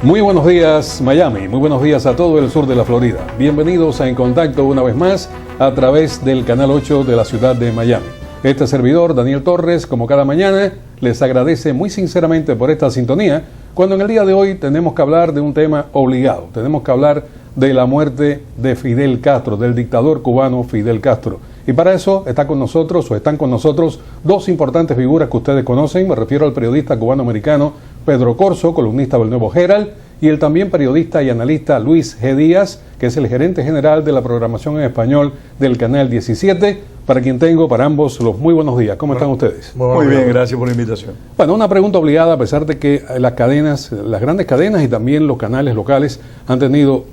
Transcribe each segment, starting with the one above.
Muy buenos días Miami, muy buenos días a todo el sur de la Florida. Bienvenidos a En Contacto una vez más a través del Canal 8 de la ciudad de Miami. Este servidor, Daniel Torres, como cada mañana, les agradece muy sinceramente por esta sintonía, cuando en el día de hoy tenemos que hablar de un tema obligado. Tenemos que hablar de la muerte de Fidel Castro, del dictador cubano Fidel Castro. Y para eso están con nosotros dos importantes figuras que ustedes conocen. Me refiero al periodista cubano-americano Pedro Corso, columnista del Nuevo Herald, y el también periodista y analista Luis G. Díaz, que es el gerente general de la programación en español del Canal 17, para quien tengo para ambos los muy buenos días. ¿Cómo están ustedes? Muy bien, gracias por la invitación. Bueno, una pregunta obligada, a pesar de que las cadenas, las grandes cadenas y también los canales locales han tenido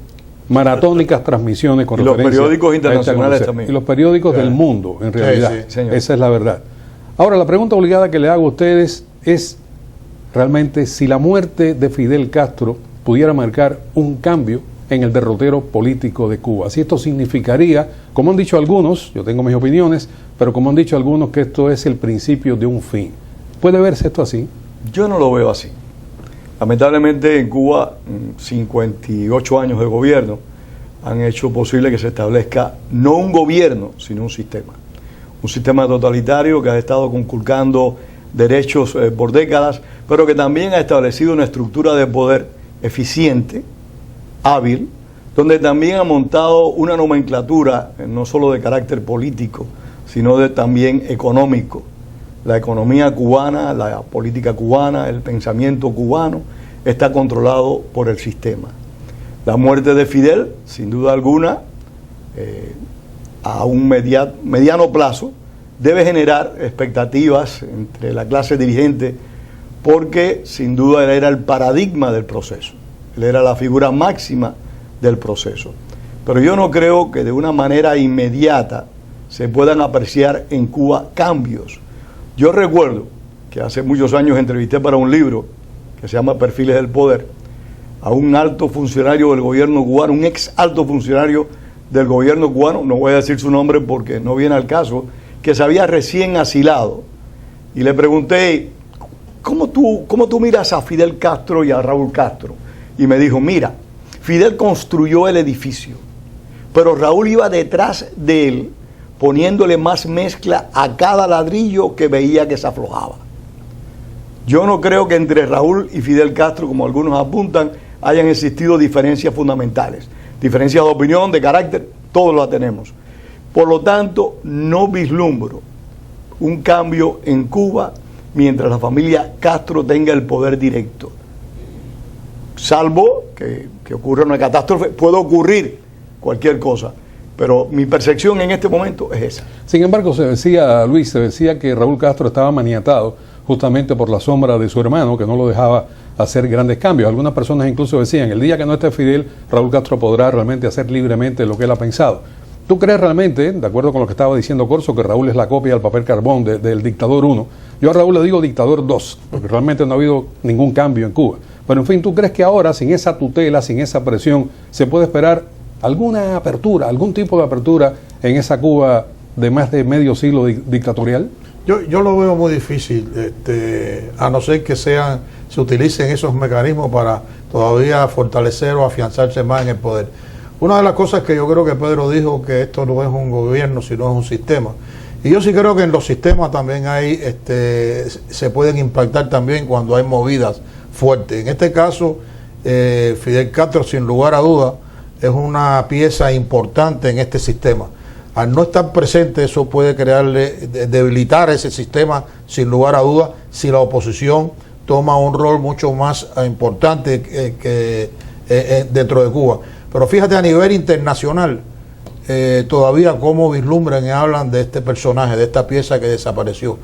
maratónicas transmisiones con referencia. Los periódicos internacionales también. Y los periódicos del mundo, en realidad. Sí, esa es la verdad. Ahora, la pregunta obligada que le hago a ustedes es realmente si la muerte de Fidel Castro pudiera marcar un cambio en el derrotero político de Cuba. Si esto significaría, como han dicho algunos, yo tengo mis opiniones, pero como han dicho algunos, que esto es el principio de un fin. ¿Puede verse esto así? Yo no lo veo así. Lamentablemente en Cuba, 58 años de gobierno han hecho posible que se establezca no un gobierno, sino un sistema. Un sistema totalitario que ha estado conculcando derechos por décadas, pero que también ha establecido una estructura de poder eficiente, hábil, donde también ha montado una nomenclatura no solo de carácter político, sino también económico. La economía cubana, la política cubana, el pensamiento cubano está controlado por el sistema. La muerte de Fidel, sin duda alguna, a un mediano plazo, debe generar expectativas entre la clase dirigente, porque sin duda él era el paradigma del proceso, él era la figura máxima del proceso. Pero yo no creo que de una manera inmediata se puedan apreciar en Cuba cambios. Yo recuerdo que hace muchos años entrevisté para un libro que se llama Perfiles del Poder a un alto funcionario del gobierno cubano, un ex alto funcionario del gobierno cubano, no voy a decir su nombre porque no viene al caso, que se había recién asilado, y le pregunté, ¿cómo tú miras a Fidel Castro y a Raúl Castro? Y me dijo, mira, Fidel construyó el edificio, pero Raúl iba detrás de él poniéndole más mezcla a cada ladrillo que veía que se aflojaba. Yo no creo que entre Raúl y Fidel Castro, como algunos apuntan, hayan existido diferencias fundamentales. Diferencias de opinión, de carácter, todos las tenemos. Por lo tanto, no vislumbro un cambio en Cuba mientras la familia Castro tenga el poder directo. Salvo que ocurra una catástrofe, puede ocurrir cualquier cosa. Pero mi percepción en este momento es esa. Sin embargo, se decía que Raúl Castro estaba maniatado justamente por la sombra de su hermano, que no lo dejaba hacer grandes cambios. Algunas personas incluso decían, el día que no esté Fidel, Raúl Castro podrá realmente hacer libremente lo que él ha pensado. ¿Tú crees realmente, de acuerdo con lo que estaba diciendo Corso, que Raúl es la copia del papel carbón del dictador 1? Yo a Raúl le digo dictador 2, porque realmente no ha habido ningún cambio en Cuba. Pero en fin, ¿tú crees que ahora, sin esa tutela, sin esa presión, se puede esperar alguna apertura, algún tipo de apertura en esa Cuba de más de medio siglo dictatorial? Yo lo veo muy difícil, a no ser que se utilicen esos mecanismos para todavía fortalecer o afianzarse más en el poder. Una de las cosas que yo creo que Pedro dijo, que esto no es un gobierno, sino es un sistema. Y yo sí creo que en los sistemas también hay, se pueden impactar también cuando hay movidas fuertes. En este caso, Fidel Castro, sin lugar a dudas, es una pieza importante en este sistema. Al no estar presente, eso puede debilitar ese sistema, sin lugar a dudas, si la oposición toma un rol mucho más importante dentro de Cuba. Pero fíjate, a nivel internacional, todavía cómo vislumbran y hablan de este personaje, de esta pieza que desapareció.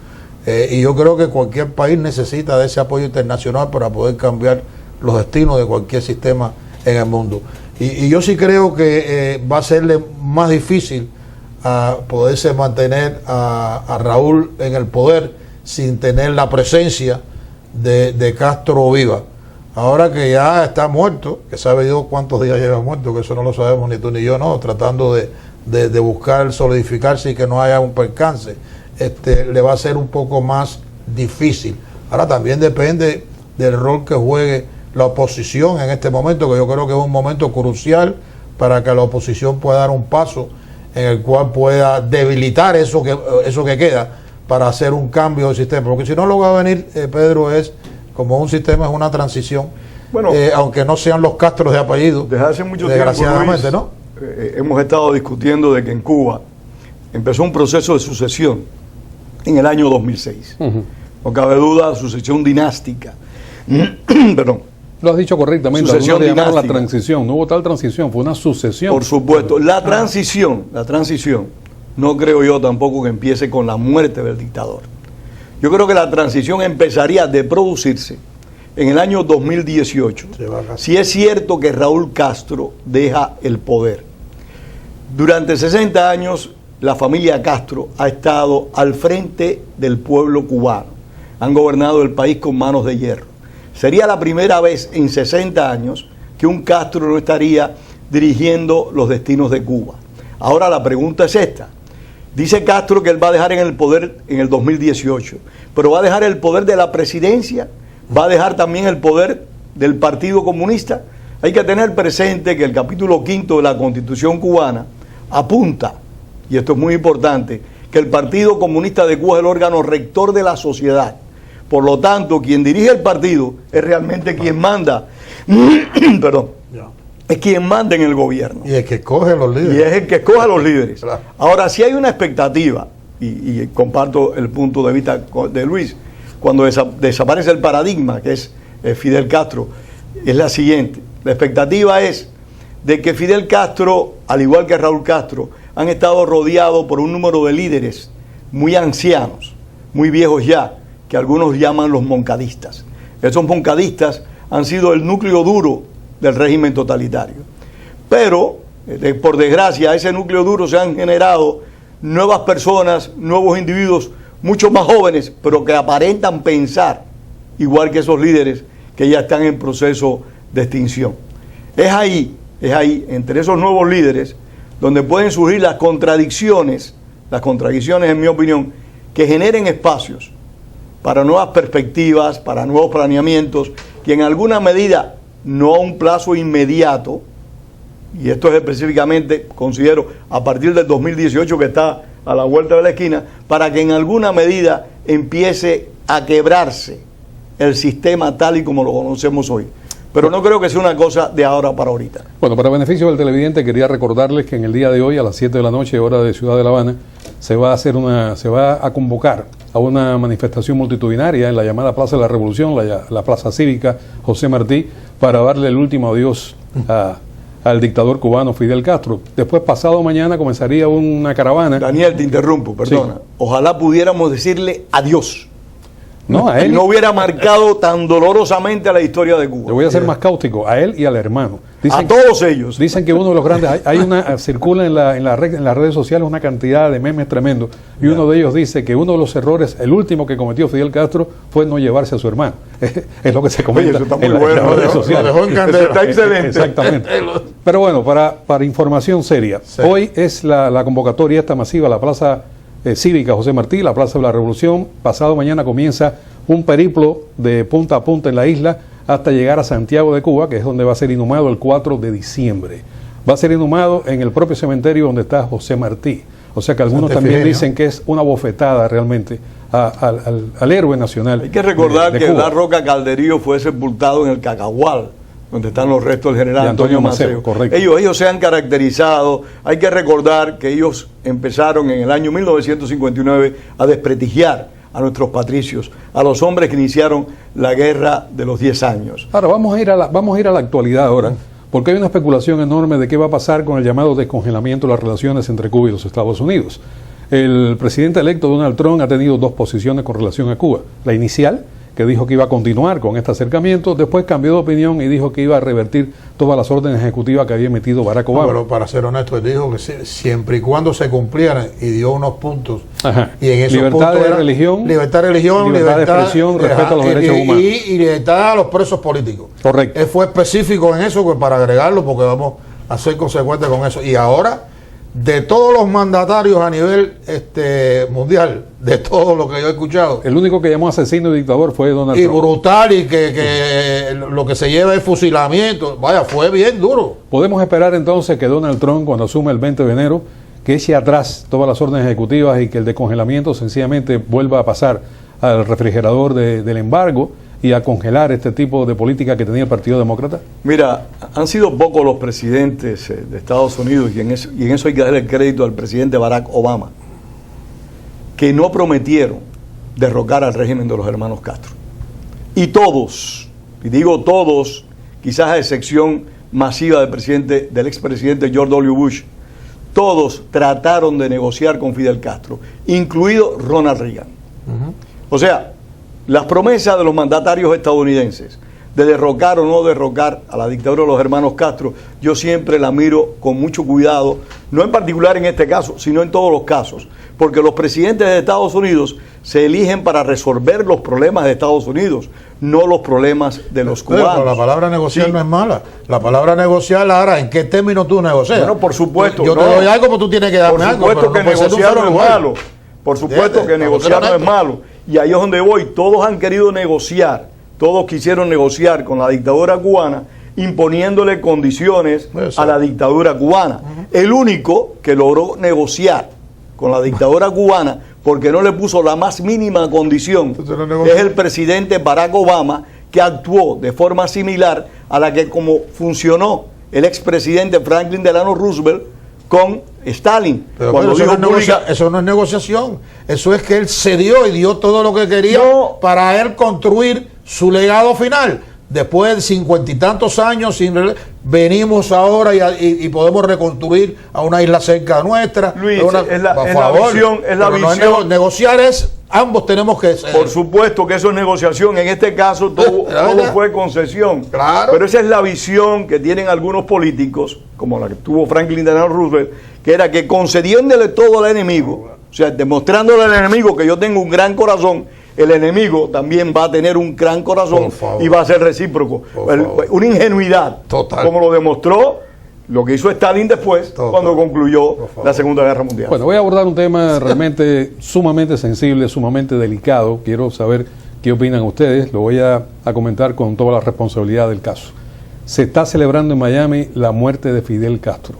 Y yo creo que cualquier país necesita de ese apoyo internacional para poder cambiar los destinos de cualquier sistema en el mundo. Y yo sí creo que va a serle más difícil a poderse mantener a Raúl en el poder sin tener la presencia de Castro viva. Ahora que ya está muerto, que sabe Dios cuántos días lleva muerto, que eso no lo sabemos ni tú ni yo, no, tratando de buscar solidificarse y que no haya un percance, le va a ser un poco más difícil. Ahora también depende del rol que juegue la oposición en este momento, que yo creo que es un momento crucial para que la oposición pueda dar un paso en el cual pueda debilitar eso que queda para hacer un cambio del sistema. Porque si no, lo que va a venir, Pedro, es como un sistema, es una transición, bueno, aunque no sean los Castros de apellido. Desde hace mucho desgraciadamente, tiempo, Luis, ¿no? Hemos estado discutiendo de que en Cuba empezó un proceso de sucesión en el año 2006. No cabe duda, sucesión dinástica. Perdón. Lo has dicho correctamente. Sucesión dinástica. La transición. No hubo tal transición, fue una sucesión. Por supuesto. La transición, no creo yo tampoco que empiece con la muerte del dictador. Yo creo que la transición empezaría de producirse en el año 2018. Si es cierto que Raúl Castro deja el poder. Durante 60 años, la familia Castro ha estado al frente del pueblo cubano. Han gobernado el país con manos de hierro. Sería la primera vez en 60 años que un Castro no estaría dirigiendo los destinos de Cuba. Ahora la pregunta es esta. Dice Castro que él va a dejar en el poder en el 2018, pero va a dejar el poder de la presidencia, va a dejar también el poder del Partido Comunista. Hay que tener presente que el capítulo 5 de la Constitución cubana apunta, y esto es muy importante, que el Partido Comunista de Cuba es el órgano rector de la sociedad. Por lo tanto, quien dirige el partido es realmente quien manda. Perdón. Es quien manda en el gobierno. Y el que escoge los líderes. Y es el que escoge a los líderes. Claro. Ahora, si hay una expectativa, y comparto el punto de vista de Luis, cuando desaparece el paradigma, que es Fidel Castro, es la siguiente. La expectativa es de que Fidel Castro, al igual que Raúl Castro, han estado rodeados por un número de líderes muy ancianos, muy viejos ya, que algunos llaman los moncadistas. Esos moncadistas han sido el núcleo duro del régimen totalitario. Pero, por desgracia, a ese núcleo duro se han generado nuevas personas, nuevos individuos, mucho más jóvenes, pero que aparentan pensar igual que esos líderes que ya están en proceso de extinción. Es ahí, entre esos nuevos líderes, donde pueden surgir las contradicciones en mi opinión, que generen espacios para nuevas perspectivas, para nuevos planeamientos, que en alguna medida, no a un plazo inmediato, y esto es específicamente, considero, a partir del 2018 que está a la vuelta de la esquina, para que en alguna medida empiece a quebrarse el sistema tal y como lo conocemos hoy. Pero no creo que sea una cosa de ahora para ahorita. Bueno, para beneficio del televidente, quería recordarles que en el día de hoy, a las 7 de la noche, hora de Ciudad de La Habana, se va a convocar a una manifestación multitudinaria en la llamada Plaza de la Revolución, la Plaza Cívica José Martí, para darle el último adiós al dictador cubano Fidel Castro. Después, pasado mañana, comenzaría una caravana. Daniel, te interrumpo, perdona. Sí. Ojalá pudiéramos decirle adiós. No, a él. Y no hubiera marcado tan dolorosamente a la historia de Cuba. Le voy a ser más cáustico, a él y al hermano. Dicen, a todos ellos. Dicen que uno de los grandes, circula en las redes sociales una cantidad de memes tremendos, y uno de ellos dice que uno de los errores, el último que cometió Fidel Castro, fue no llevarse a su hermano. Es lo que se comenta. Oye, eso está muy bueno, las redes sociales. Lo dejó en candela. Está excelente. Exactamente. Pero bueno, para información seria, sí. Hoy es la convocatoria esta masiva, la Plaza Cívica José Martí, la Plaza de la Revolución. Pasado mañana comienza un periplo de punta a punta en la isla hasta llegar a Santiago de Cuba, que es donde va a ser inhumado el 4 de diciembre. Va a ser inhumado en el propio cementerio donde está José Martí. O sea que algunos también dicen que es una bofetada realmente al héroe nacional. Hay que recordar que Blas Roca Calderillo fue sepultado en el Cacahual, donde están los restos del general Antonio Maceo. Correcto. Ellos se han caracterizado. Hay que recordar que ellos empezaron en el año 1959 a desprestigiar a nuestros patricios, a los hombres que iniciaron la guerra de los 10 años. Ahora vamos a ir a la actualidad ahora, porque hay una especulación enorme de qué va a pasar con el llamado descongelamiento de las relaciones entre Cuba y los Estados Unidos. El presidente electo Donald Trump ha tenido dos posiciones con relación a Cuba. La inicial, que dijo que iba a continuar con este acercamiento, después cambió de opinión y dijo que iba a revertir todas las órdenes ejecutivas que había emitido Barack Obama. Pero para ser honesto, él dijo que siempre y cuando se cumplieran, y dio unos puntos. Ajá. Y en esos libertad puntos de religión, libertad de expresión, respeto a los derechos humanos. Y libertad a los presos políticos. Correcto. Él fue específico en eso, pues, para agregarlo, porque vamos a ser consecuentes con eso. Y ahora de todos los mandatarios a nivel mundial, de todo lo que yo he escuchado. El único que llamó asesino y dictador fue Donald Trump. Y brutal, y que lo que se lleva es fusilamiento. Vaya, fue bien duro. Podemos esperar entonces que Donald Trump, cuando asuma el 20 de enero, que eche atrás todas las órdenes ejecutivas y que el descongelamiento sencillamente vuelva a pasar al refrigerador del embargo y a congelar este tipo de política que tenía el Partido Demócrata? Mira, han sido pocos los presidentes de Estados Unidos, y en eso hay que darle el crédito al presidente Barack Obama, que no prometieron derrocar al régimen de los hermanos Castro. Y todos, y digo todos, quizás a excepción masiva del expresidente George W. Bush, todos trataron de negociar con Fidel Castro, incluido Ronald Reagan. O sea, las promesas de los mandatarios estadounidenses de derrocar o no derrocar a la dictadura de los hermanos Castro, yo siempre la miro con mucho cuidado, no en particular en este caso, sino en todos los casos, porque los presidentes de Estados Unidos se eligen para resolver los problemas de Estados Unidos, no los problemas de los cubanos. Pero la palabra negociar no es mala. La palabra negociar, ahora, ¿en qué términos tú negocias? Bueno, por supuesto. Yo te doy algo, pero tú tienes que darme algo. Por supuesto que negociar no es malo. Por supuesto que negociar no es malo. Y ahí es donde voy. Todos han querido negociar. Todos quisieron negociar con la dictadura cubana, imponiéndole condiciones a la dictadura cubana. El único que logró negociar con la dictadura cubana, porque no le puso la más mínima condición, es el presidente Barack Obama, que actuó de forma similar a la que como funcionó el expresidente Franklin Delano Roosevelt con Stalin. Pero eso no es negociación, eso es que él cedió y dio todo lo que quería para él construir su legado final. Después de 50 y tantos años, venimos ahora y podemos reconstruir a una isla cerca nuestra. Luis, es la visión. No negociar es, ambos tenemos que ser. Por supuesto que eso es negociación. En este caso todo fue concesión. Claro. Pero esa es la visión que tienen algunos políticos, como la que tuvo Franklin Delano Roosevelt, que era que concediéndole todo al enemigo, o sea, demostrándole al enemigo que yo tengo un gran corazón, el enemigo también va a tener un gran corazón y va a ser recíproco. Una ingenuidad, total, como lo demostró lo que hizo Stalin después, cuando concluyó la Segunda Guerra Mundial. Bueno, voy a abordar un tema realmente sumamente sensible, sumamente delicado. Quiero saber qué opinan ustedes. Lo voy a comentar con toda la responsabilidad del caso. Se está celebrando en Miami la muerte de Fidel Castro.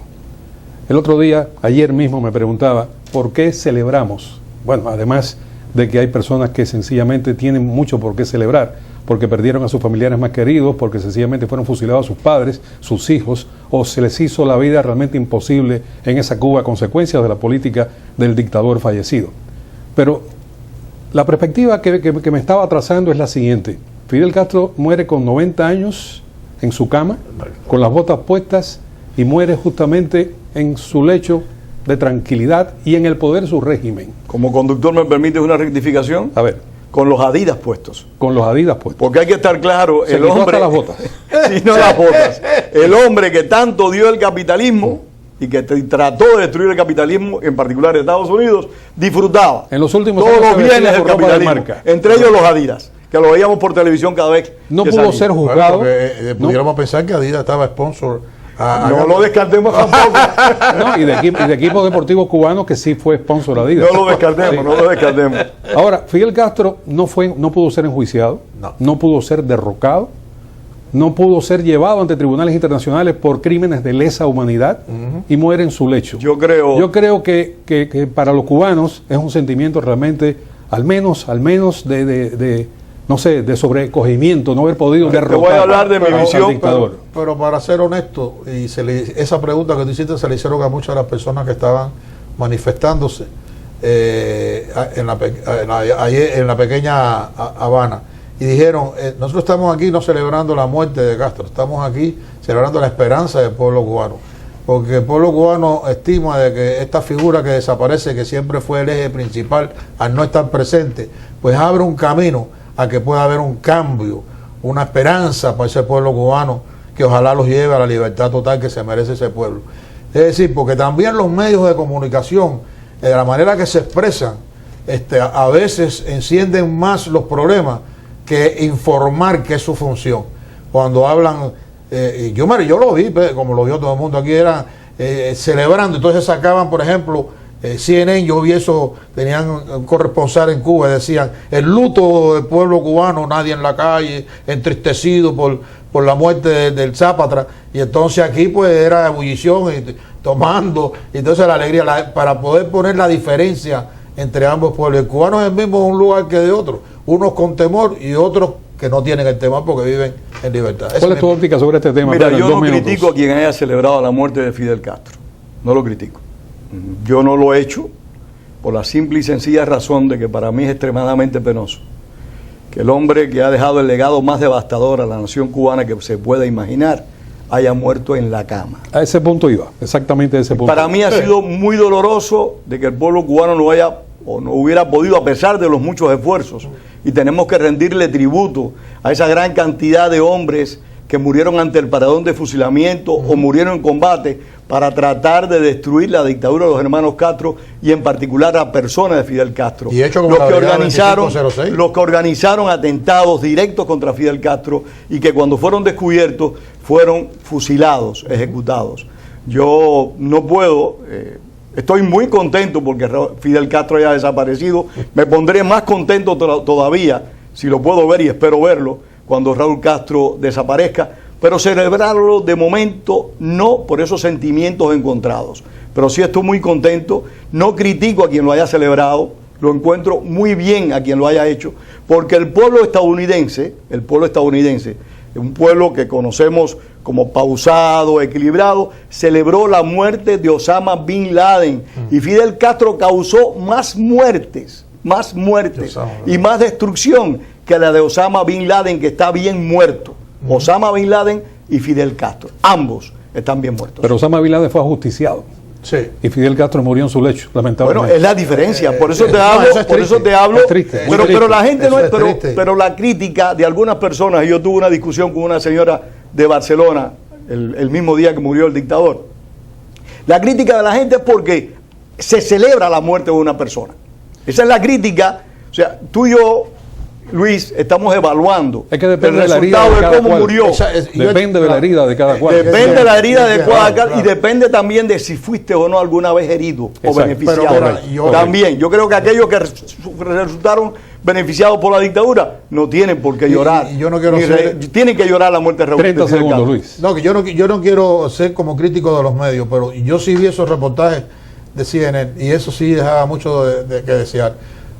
El otro día, ayer mismo, me preguntaba, ¿por qué celebramos? Bueno, además de que hay personas que sencillamente tienen mucho por qué celebrar, porque perdieron a sus familiares más queridos, porque sencillamente fueron fusilados a sus padres, sus hijos, o se les hizo la vida realmente imposible en esa Cuba a consecuencia de la política del dictador fallecido. Pero la perspectiva que me estaba trazando es la siguiente. Fidel Castro muere con 90 años en su cama, con las botas puestas, y muere justamente en su lecho de tranquilidad y en el poder de su régimen. Como conductor, ¿me permite una rectificación? A ver. Con los Adidas puestos. Con los Adidas puestos. Porque hay que estar claro, el hombre... las botas. Sí, no las botas. El hombre que tanto dio el capitalismo y que trató de destruir el capitalismo, en particular en Estados Unidos, disfrutaba en los últimos todos los bienes del capitalismo, entre ellos los Adidas, que lo veíamos por televisión cada vez. No pudo ser juzgado. Bueno, pudiéramos pensar que Adidas estaba sponsor. No lo descartemos tampoco. No, y de equipos deportivos cubanos que sí fue sponsor Adidas. No lo descartemos, no lo descartemos. Ahora, Fidel Castro no pudo ser enjuiciado, no pudo ser derrocado, no pudo ser llevado ante tribunales internacionales por crímenes de lesa humanidad y muere en su lecho. Yo creo que para los cubanos es un sentimiento realmente, al menos no sé, de sobrecogimiento, no haber podido derrotar. Te voy a hablar de mi visión, pero para ser honesto, y esa pregunta que tú hiciste se le hicieron a muchas de las personas que estaban manifestándose en la pequeña Habana, y dijeron, nosotros estamos aquí no celebrando la muerte de Castro, estamos aquí celebrando la esperanza del pueblo cubano, porque el pueblo cubano estima de que esta figura que desaparece, que siempre fue el eje principal, al no estar presente, pues abre un camino a que pueda haber un cambio, una esperanza para ese pueblo cubano, que ojalá los lleve a la libertad total que se merece ese pueblo. Es decir, porque también los medios de comunicación, de la manera que se expresan, a veces encienden más los problemas que informar, que es su función. Cuando hablan, yo lo vi, como lo vio todo el mundo aquí, eran celebrando. Entonces sacaban, por ejemplo, CNN, yo vi eso, tenían un corresponsal en Cuba, decían, el luto del pueblo cubano, nadie en la calle, entristecido por la muerte del Zapatra, y entonces aquí pues era ebullición, y tomando, y entonces la alegría, para poder poner la diferencia entre ambos pueblos. El cubano es el mismo un lugar que de otro, unos con temor y otros que no tienen el temor porque viven en libertad. ¿Cuál es tu óptica sobre este tema? Mira, yo no critico a quien haya celebrado la muerte de Fidel Castro, no lo critico. Yo no lo he hecho por la simple y sencilla razón de que para mí es extremadamente penoso que el hombre que ha dejado el legado más devastador a la nación cubana que se pueda imaginar haya muerto en la cama. A ese punto iba, exactamente a ese punto. Para mí ha sido muy doloroso de que el pueblo cubano no haya o no hubiera podido, a pesar de los muchos esfuerzos, y tenemos que rendirle tributo a esa gran cantidad de hombres que murieron ante el paredón de fusilamiento o murieron en combate para tratar de destruir la dictadura de los hermanos Castro y en particular a personas de Fidel Castro. Y hecho como los que organizaron atentados directos contra Fidel Castro y que cuando fueron descubiertos fueron fusilados, ejecutados. Yo no puedo, estoy muy contento porque Fidel Castro haya desaparecido, me pondré más contento todavía si lo puedo ver y espero verlo cuando Raúl Castro desaparezca, pero celebrarlo de momento no por esos sentimientos encontrados, pero sí estoy muy contento, no critico a quien lo haya celebrado, lo encuentro muy bien a quien lo haya hecho, porque el pueblo estadounidense, un pueblo que conocemos como pausado, equilibrado, celebró la muerte de Osama Bin Laden, y Fidel Castro causó más muertes y más destrucción que la de Osama Bin Laden, que está bien muerto. Osama Bin Laden y Fidel Castro, ambos están bien muertos. Pero Osama Bin Laden fue ajusticiado. Sí. Y Fidel Castro murió en su lecho, lamentablemente. Bueno, es la diferencia, por eso te hablo, Es triste, pero la gente no es, pero la crítica de algunas personas, y yo tuve una discusión con una señora de Barcelona el mismo día que murió el dictador. La crítica de la gente es porque se celebra la muerte de una persona. Esa es la crítica. O sea, tú y yo, Luis, estamos evaluando es que depende el de la herida resultado de de cómo cual. murió. Depende de la herida de cada cual. Depende de la herida de cada cual y depende también de si fuiste o no alguna vez herido o beneficiado. También, yo creo que aquellos que resultaron beneficiados por la dictadura no tienen por qué llorar. Y yo no quiero tienen que llorar la muerte de Raúl. 30 segundos, Luis. No, que yo no quiero ser como crítico de los medios, pero yo sí vi esos reportajes de CNN y eso sí dejaba mucho de que desear.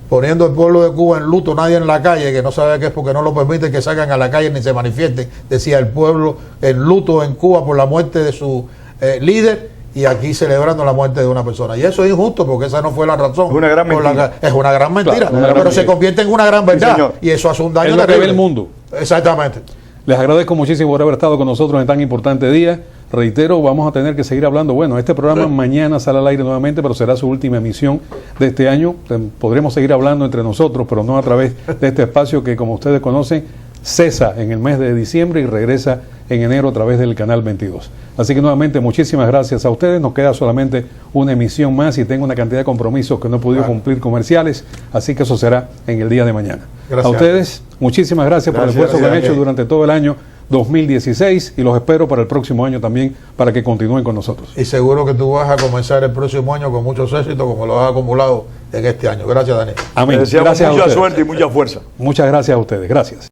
Poniendo al pueblo de Cuba en luto, nadie en la calle, que no sabe qué es porque no lo permiten que salgan a la calle ni se manifiesten. Decía el pueblo en luto en Cuba por la muerte de su líder y aquí celebrando la muerte de una persona. Y eso es injusto porque esa no fue la razón. Es una gran mentira. Es una gran mentira, claro, pero mentira. Se convierte en una gran verdad. Sí, y eso hace un daño es lo que terrible. ve el mundo. Exactamente. Les agradezco muchísimo por haber estado con nosotros en tan importante día. Reitero, vamos a tener que seguir hablando. Bueno, este programa mañana sale al aire nuevamente, pero será su última emisión de este año. Podremos seguir hablando entre nosotros, pero no a través de este espacio que, como ustedes conocen, cesa en el mes de diciembre y regresa en enero a través del Canal 22. Así que nuevamente muchísimas gracias a ustedes. Nos queda solamente una emisión más y tengo una cantidad de compromisos que no he podido cumplir comerciales, así que eso será en el día de mañana. Gracias. A ustedes, muchísimas gracias por el esfuerzo que han hecho durante todo el año 2016 y los espero para el próximo año también para que continúen con nosotros. Y seguro que tú vas a comenzar el próximo año con muchos éxitos como lo has acumulado en este año. Gracias, Daniel. Amén. Gracias, mucha suerte y mucha fuerza. Muchas gracias a ustedes. Gracias.